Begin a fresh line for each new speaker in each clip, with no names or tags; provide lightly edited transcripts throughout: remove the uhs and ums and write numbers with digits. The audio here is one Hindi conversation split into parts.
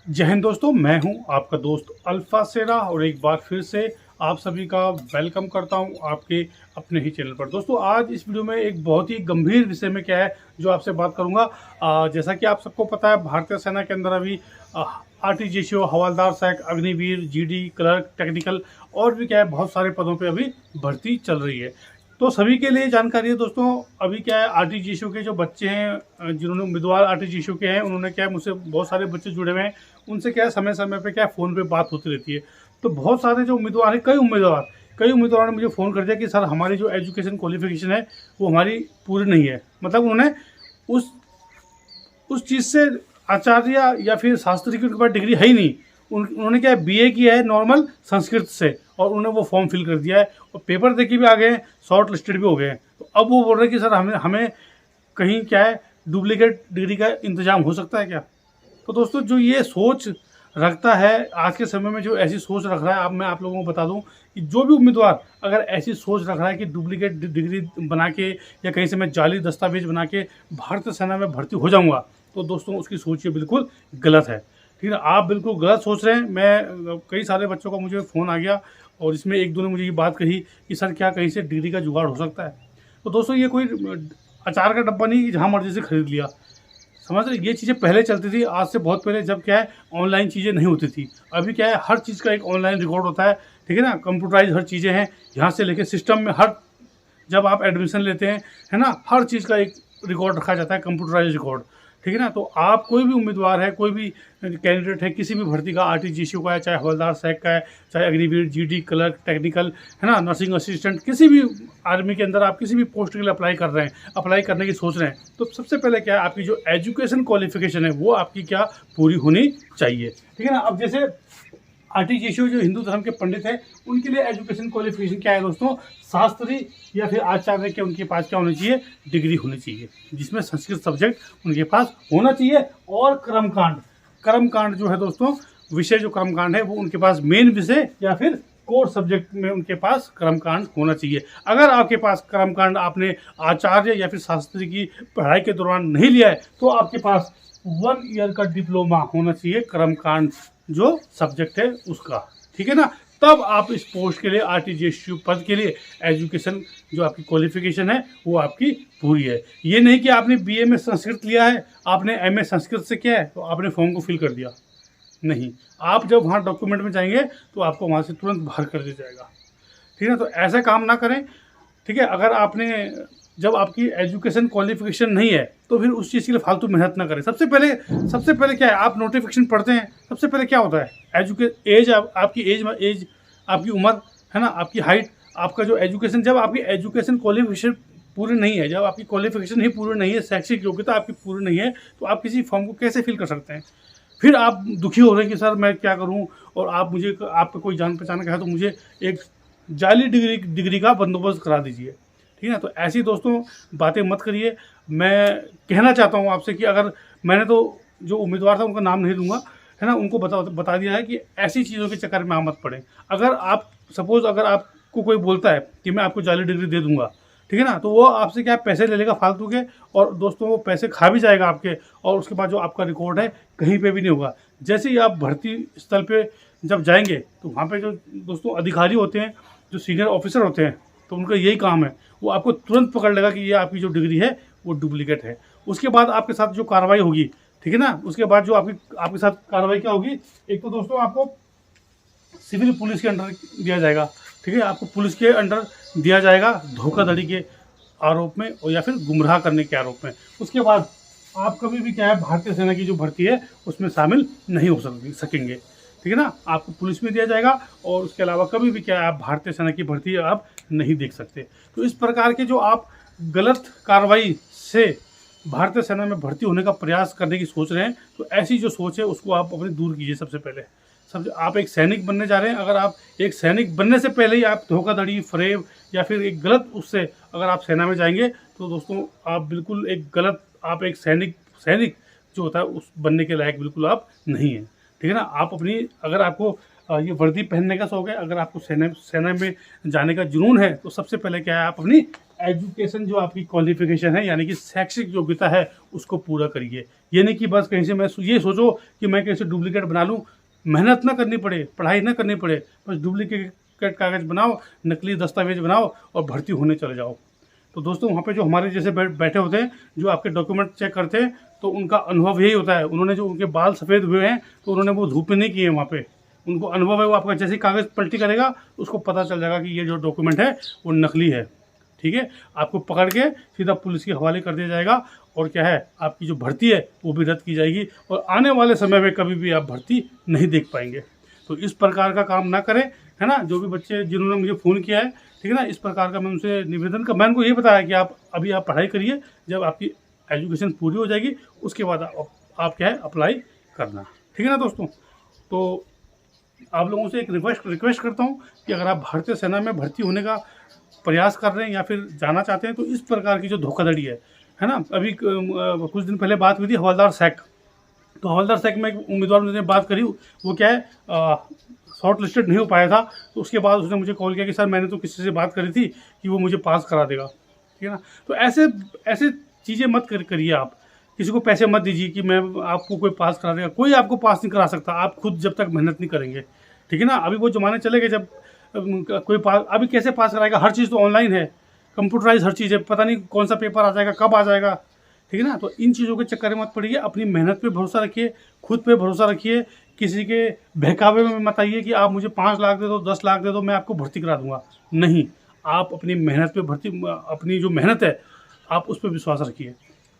जय हिंद दोस्तों, मैं हूं आपका दोस्त अल्फा सेरा और एक बार फिर से आप सभी का वेलकम करता हूं आपके अपने ही चैनल पर। दोस्तों, आज इस वीडियो में एक बहुत ही गंभीर विषय में क्या है जो आपसे बात करूंगा। जैसा कि आप सबको पता है, भारतीय सेना के अंदर अभी आरटीजीएसओ, हवलदार सैक, अग्निवीर, जीडी, क्लर्क, टेक्निकल और भी क्या है बहुत सारे पदों पर अभी भर्ती चल रही है। तो सभी के लिए जानकारी है दोस्तों। अभी क्या है, आरटीजीएसओ के जो बच्चे हैं, जिन्होंने उम्मीदवार आरटीजीएसओ के हैं, उन्होंने क्या है मुझसे बहुत सारे बच्चे जुड़े हुए हैं। उनसे क्या है समय समय पे क्या है फ़ोन पे बात होती रहती है। तो बहुत सारे जो उम्मीदवार हैं, कई उम्मीदवारों ने मुझे फ़ोन कर दिया कि सर, हमारी जो एजुकेशन क्वालिफिकेशन है वो हमारी पूरी नहीं है। मतलब उन्होंने उस चीज़ से आचार्य या फिर शास्त्री की उनके पास डिग्री है ही नहीं। उन्होंने क्या है, बीए किया है नॉर्मल संस्कृत से, और उन्होंने वो फॉर्म फिल कर दिया है और पेपर देके भी आ गए हैं, शॉर्ट लिस्टेड भी हो गए हैं। तो अब वो बोल रहे हैं कि सर, हमें हमें कहीं क्या है डुप्लीकेट डिग्री का इंतजाम हो सकता है क्या। तो दोस्तों, जो ये सोच रखता है आज के समय में, जो ऐसी सोच रख रहा है, अब मैं आप लोगों को बता दूं कि जो भी उम्मीदवार अगर ऐसी सोच रख रहा है कि डुप्लीकेट डिग्री बना के या कहीं से मैं जाली दस्तावेज बना के भारतीय सेना में भर्ती हो जाऊंगा, तो दोस्तों उसकी सोच ये बिल्कुल गलत है। ठीक है, आप बिल्कुल गलत सोच रहे हैं। मैं कई सारे बच्चों का मुझे फ़ोन आ गया और इसमें एक दो ने मुझे ये बात कही कि सर, क्या कहीं से डिग्री का जुगाड़ हो सकता है। तो दोस्तों, ये कोई अचार का डब्बा नहीं कि जहाँ मर्जी से खरीद लिया। समझ रहे, ये चीज़ें पहले चलती थी, आज से बहुत पहले, जब क्या है ऑनलाइन चीज़ें नहीं होती थी। अभी क्या है, हर चीज़ का एक ऑनलाइन रिकॉर्ड होता है। ठीक है ना, कंप्यूटराइज हर चीज़ें हैं, यहाँ से लेके सिस्टम में हर, जब आप एडमिशन लेते हैं, है ना, हर चीज़ का एक रिकॉर्ड रखा जाता है, कंप्यूटराइज रिकॉर्ड। ठीक है ना, तो आप कोई भी उम्मीदवार है, कोई भी कैंडिडेट है, किसी भी भर्ती का, आरटीजीएसओ का है, चाहे हवलदार सैक का है, चाहे अग्निवीर, जीडी, क्लर्क, टेक्निकल, है ना, नर्सिंग असिस्टेंट, किसी भी आर्मी के अंदर आप किसी भी पोस्ट के लिए अप्लाई कर रहे हैं, अप्लाई करने की सोच रहे हैं, तो सबसे पहले क्या है, आपकी जो एजुकेशन क्वालिफिकेशन है वो आपकी क्या पूरी होनी चाहिए। ठीक है ना। अब जैसे आरटीजीएसओ जो हिंदू धर्म के पंडित हैं, उनके लिए एजुकेशन क्वालिफिकेशन क्या है दोस्तों, शास्त्री या फिर आचार्य के उनके पास क्या होनी चाहिए, डिग्री होनी चाहिए, जिसमें संस्कृत सब्जेक्ट उनके पास होना चाहिए। और कर्मकांड जो है दोस्तों, विषय जो कर्मकांड है वो उनके पास मेन विषय या फिर कोर सब्जेक्ट में उनके पास कर्मकांड होना चाहिए। अगर आपके पास कर्मकांड आपने आचार्य या फिर शास्त्री की पढ़ाई के दौरान नहीं लिया है, तो आपके पास 1 ईयर का डिप्लोमा होना चाहिए कर्मकांड जो सब्जेक्ट है उसका। ठीक है ना, तब आप इस पोस्ट के लिए, आरटीजीएसओ पद के लिए, एजुकेशन जो आपकी क्वालिफिकेशन है वो आपकी पूरी है। ये नहीं कि आपने बीए में संस्कृत लिया है, आपने एमए संस्कृत से किया है तो आपने फॉर्म को फिल कर दिया। नहीं, आप जब वहाँ डॉक्यूमेंट में जाएंगे तो आपको वहाँ से तुरंत बाहर कर दिया जाएगा। ठीक है ना, तो ऐसा काम ना करें। ठीक है, अगर आपने, जब आपकी एजुकेशन क्वालिफिकेशन नहीं है तो फिर उस चीज़ के लिए फालतू मेहनत ना करें। सबसे पहले क्या है, आप नोटिफिकेशन पढ़ते हैं, सबसे पहले क्या होता है, एज, आपकी एज, आपकी उम्र, है ना, आपकी हाइट, आपका जो एजुकेशन, जब आपकी एजुकेशन क्वालिफिकेशन पूरी नहीं है, जब आपकी क्वालिफिकेशन ही पूरी नहीं है, शैक्षिक योग्यता आपकी पूरी नहीं है, तो आप किसी फॉर्म को कैसे फिल कर सकते हैं। फिर आप दुखी हो रहे हैं कि सर मैं क्या करूं, और आप मुझे, आपका कोई जान पहचान का है तो मुझे एक जाली डिग्री का बंदोबस्त करा दीजिए। ठीक है ना, तो ऐसी दोस्तों बातें मत करिए। मैं कहना चाहता हूँ आपसे कि अगर, मैंने तो जो उम्मीदवार था उनका नाम नहीं लूँगा, है ना, उनको बता दिया है कि ऐसी चीज़ों के चक्कर में आप मत पड़ें। अगर आप सपोज़, अगर आपको कोई बोलता है कि मैं आपको जाली डिग्री दे दूँगा, ठीक है ना, तो वो आपसे क्या पैसे ले लेगा फालतू के, और दोस्तों वो पैसे खा भी जाएगा आपके, और उसके बाद जो आपका रिकॉर्ड है कहीं पे भी नहीं होगा। जैसे ही आप भर्ती स्थल पे जब जाएंगे तो वहाँ पे जो दोस्तों अधिकारी होते हैं, जो सीनियर ऑफिसर होते हैं, तो उनका यही काम है, वो आपको तुरंत पकड़ लेगा कि ये आपकी जो डिग्री है वो डुप्लीकेट है। उसके बाद आपके साथ जो कार्रवाई होगी, ठीक है ना, उसके बाद जो आपके साथ कार्रवाई क्या होगी, एक तो दोस्तों आपको सिविल पुलिस के अंडर दिया जाएगा। ठीक है, आपको पुलिस के अंडर दिया जाएगा धोखाधड़ी के आरोप में, और या फिर गुमराह करने के आरोप में। उसके बाद आप कभी भी क्या है, भारतीय सेना की जो भर्ती है उसमें शामिल नहीं हो सकेंगे। ठीक है ना, आपको पुलिस में दिया जाएगा, और उसके अलावा कभी भी क्या है, आप भारतीय सेना की भर्ती आप नहीं देख सकते। तो इस प्रकार के जो आप गलत कार्रवाई से भारतीय सेना में भर्ती होने का प्रयास करने की सोच रहे हैं, तो ऐसी जो सोच है उसको आप अपनी दूर कीजिए। सबसे पहले आप एक सैनिक बनने जा रहे हैं, अगर आप एक सैनिक बनने से पहले ही आप धोखाधड़ी, फरेब या फिर एक गलत उससे अगर आप सेना में जाएंगे, तो दोस्तों आप बिल्कुल एक गलत, आप एक सैनिक जो होता है उस बनने के लायक बिल्कुल आप नहीं हैं। ठीक है ना, आप अपनी, अगर आपको ये वर्दी पहनने का शौक है, अगर आपको सेना में जाने का जुनून है, तो सबसे पहले क्या है, आप अपनी एजुकेशन जो आपकी क्वालिफिकेशन है यानी कि शैक्षिक योग्यता है उसको पूरा करिए। ये नहीं कि बस कहीं से मैं ये सोचो कि मैं कहीं से डुप्लीकेट बना लूँ, मेहनत ना करनी पड़े, पढ़ाई ना करनी पड़े, बस डुप्लीकेट कागज़ बनाओ, नकली दस्तावेज बनाओ और भर्ती होने चले जाओ। तो दोस्तों वहाँ पे जो हमारे जैसे बैठे होते हैं, जो आपके डॉक्यूमेंट चेक करते हैं, तो उनका अनुभव यही होता है। उन्होंने जो उनके बाल सफ़ेद हुए हैं तो उन्होंने वो धूप में नहीं किए वहाँ पे, उनको अनुभव है। वो आपका जैसे कागज़ पलटी करेगा उसको पता चल जाएगा कि ये जो डॉक्यूमेंट है वो नकली है। ठीक है, आपको पकड़ के सीधा पुलिस के हवाले कर दिया जाएगा और क्या है, आपकी जो भर्ती है वो भी रद्द की जाएगी और आने वाले समय में कभी भी आप भर्ती नहीं देख पाएंगे। तो इस प्रकार का काम ना करें, है ना। जो भी बच्चे जिन्होंने मुझे फ़ोन किया है, ठीक है ना, इस प्रकार का मैं उनसे निवेदन का, मैंने उनको ये बताया कि आप अभी आप पढ़ाई करिए, जब आपकी एजुकेशन पूरी हो जाएगी उसके बाद आप क्या है अप्लाई करना। ठीक है ना दोस्तों। तो आप लोगों से एक रिक्वेस्ट करता हूँ कि अगर आप भारतीय सेना में भर्ती होने का प्रयास कर रहे हैं या फिर जाना चाहते हैं तो इस प्रकार की जो धोखाधड़ी है ना। अभी कुछ दिन पहले बात हुई थी हवलदार सैक, तो हवलदार सैक में एक उम्मीदवार ने बात करी, वो क्या है शॉर्ट लिस्टेड नहीं हो पाया था। तो उसके बाद उसने मुझे कॉल किया कि सर मैंने तो किसी से बात करी थी कि वो मुझे पास करा देगा। ठीक है ना। तो ऐसे चीज़ें मत करिए आप, किसी को पैसे मत दीजिए कि मैं आपको कोई पास करा देगा। कोई आपको पास नहीं करा सकता आप खुद जब तक मेहनत नहीं करेंगे। ठीक है ना। अभी वो ज़माने चले गए जब कोई पास, अभी कैसे पास कराएगा, हर चीज़ तो ऑनलाइन है, कंप्यूटराइज हर चीज़ है, पता नहीं कौन सा पेपर आ जाएगा, कब आ जाएगा। ठीक है ना। तो इन चीज़ों के चक्कर में मत पड़िए, अपनी मेहनत पे भरोसा रखिए, खुद पे भरोसा रखिए। किसी के बहकावे में मत आइए कि आप मुझे 5 लाख दे दो, 10 लाख दे दो, मैं आपको भर्ती करा दूंगा। नहीं, आप अपनी मेहनत पे अपनी जो मेहनत है आप उस पर विश्वास रखिए।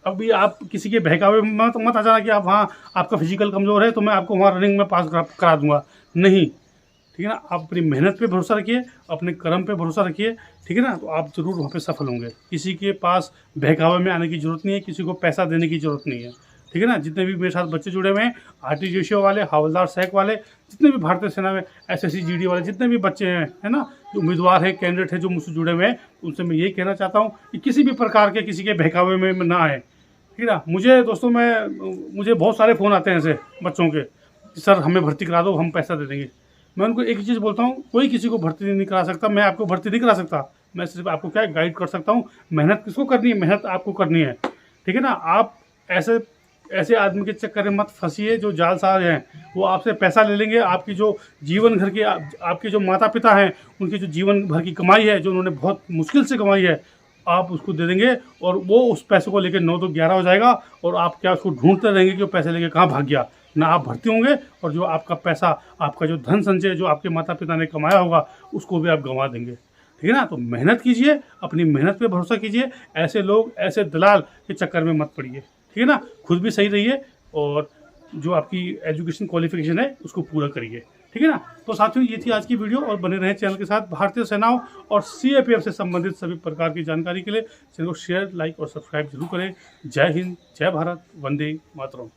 अभी आप किसी के बहकावे में मत आ जाना कि आप हाँ आपका फिजिकल कमज़ोर है तो मैं आपको वहाँ रनिंग में पास करा दूंगा। नहीं, ठीक है ना। आप अपनी मेहनत पे भरोसा रखिए, अपने कर्म पे भरोसा रखिए। ठीक है ना। तो आप ज़रूर वहाँ पे सफल होंगे। किसी के पास बहकावे में आने की ज़रूरत नहीं है, किसी को पैसा देने की ज़रूरत नहीं है। ठीक है ना। जितने भी मेरे साथ बच्चे जुड़े हुए हैं, आरटीजीएसओ वाले, हवलदार सैक वाले, जितने भी भारतीय सेना में एसएससी जीडी वाले जितने भी बच्चे हैं, है ना, जो उम्मीदवार है, कैंडिडेट है जो मुझसे जुड़े हुए हैं, उनसे मैं यही कहना चाहता हूँ कि किसी भी प्रकार के किसी के बहकावे में ना आए। ठीक है ना। मुझे दोस्तों मुझे बहुत सारे फ़ोन आते हैं ऐसे बच्चों के, सर हमें भर्ती करा दो, हम पैसा दे देंगे। मैं उनको एक ही चीज़ बोलता हूँ, कोई किसी को भर्ती नहीं करा सकता, मैं आपको भर्ती नहीं करा सकता, मैं सिर्फ आपको क्या गाइड कर सकता हूँ। मेहनत किसको करनी है, मेहनत आपको करनी है। ठीक है ना। आप ऐसे आदमी के चक्कर में मत फंसिए जो जालसाज हैं, वो आपसे पैसा ले लेंगे, आपकी जो जीवन भर की आपके जो माता पिता हैं उनकी जो जीवन भर की कमाई है, जो उन्होंने बहुत मुश्किल से कमाई है, आप उसको दे देंगे और वो उस पैसे को लेकर 9 तो 11 हो जाएगा और आप क्या उसको ढूंढते रहेंगे कि वो पैसे लेके कहाँ भाग गया। ना आप भर्ती होंगे और जो आपका पैसा, आपका जो धन संचय जो आपके माता पिता ने कमाया होगा उसको भी आप गंवा देंगे। ठीक है ना। तो मेहनत कीजिए, अपनी मेहनत पे भरोसा कीजिए, ऐसे लोग, ऐसे दलाल के चक्कर में मत पड़िए। ठीक है ना। खुद भी सही रहिए और जो आपकी एजुकेशन क्वालिफिकेशन है उसको पूरा करिए। ठीक है ना। तो साथियों ये थी आज की वीडियो और बने रहे चैनल के साथ। भारतीय सेनाओं और सीएपीएफ से संबंधित सभी प्रकार की जानकारी के लिए चैनल को शेयर, लाइक और सब्सक्राइब जरूर करें। जय हिंद, जय भारत, वंदे मातरम।